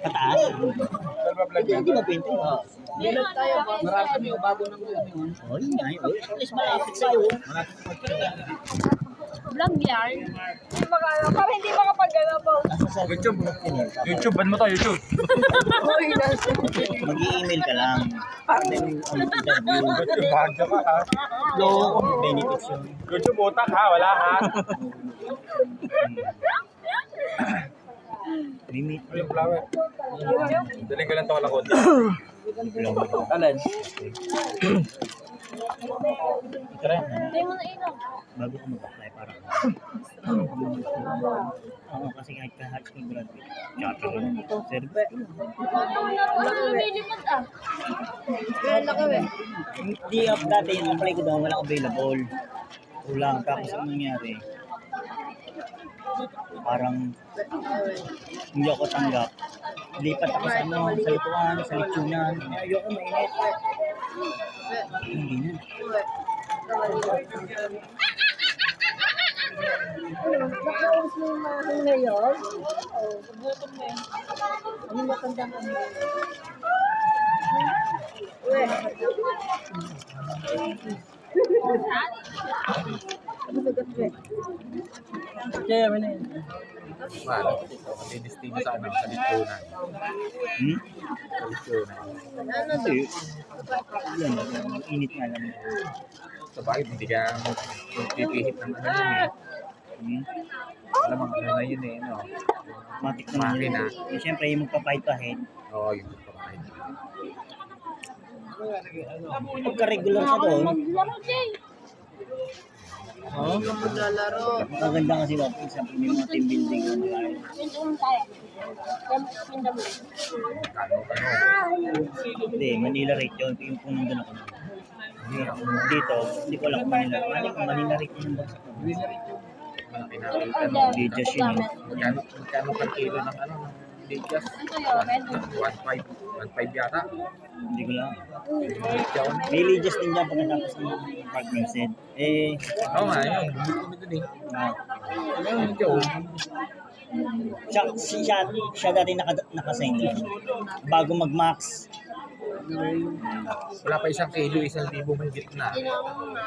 Pataas. Hindi ba 20? Oo. Vlog tayo, boss. Marami kami bago ng yun. Oh, yun nga. At least malapit sa'yo. Vlog yan. Para hindi makapag-gana po. YouTube. YouTube, ban mo to, YouTube. Mag-i-email ka lang. Then, interview. Bagyo ka ha. Law of benefits yun. YouTube, utak ha, wala ha. Limit. Yung flower. Daling ka lang to kalakot. Alan? Ito rin. Hindi mo na ilaw. Bago ka mag-apply para. Oo, kasi kahit high school graduate. Tsaka rin. Serve. Wala lumilipad ah. Wala ka eh. Hindi dati yung apply ko daw, walang available. Kulang. Tapos ang nangyari, parang hindi ako tanggap. Lipat ako sa sa lituan, sa litsunan. Ayoko mainit. Hindi na. Nakaus mo yung mahal ngayon? Oo, gutom na yun. Ano matanda ka mo? Uwe. Ano ba gabi? Kaya mo na yun. Wala. Destino sa ano, sa litsunan. Hmm? Sa litsunan. Ano Kasi, yan, init nga lang. Sa bagay, hindi ka pipihit ng ano yun eh. Hmm? Alam mo, ano na yun eh, no? Matik na Makina. Eh, syempre, yung magpa-fight ahead. Oo, yung pagpapahit. Pagka-regular ka doon, Maglaro, Jay. oh, Maglalaro. maganda kasi ba, example, may mga team building. Pintuan tayo. Pintuan. Hindi, Manila rate yun. Yung kung nandun ako. Dito, hindi ko alam kung Manila. Manila rate yung bagsak ko. Malaki na. Ano, Lidyas yun. magkano per kilo ng ano, ng lidyas? Ito yun, red. 1.5 yata. Hindi ko lang. Lidyas. May lidyas din dyan pagkatapos ng partner said. Eh, Oo nga, yun. Bumili dun eh. Ano yung lidyas? siya dati nakasign doon. Bago mag-max. Wala pa 1 kilo, 1,000 mahigit na.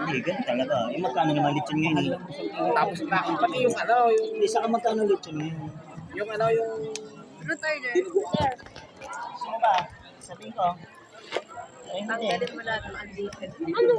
Hindi, ganun talaga. Eh, magkano naman lechon ngayon? Tapos na, pati yung ano, yung, Hindi, saka magkano lechon ngayon? yung ano, yung Retarder. Sino ba? Sabihin ko. Ay, hindi. Tanggalin mo lahat ng undated. Ano?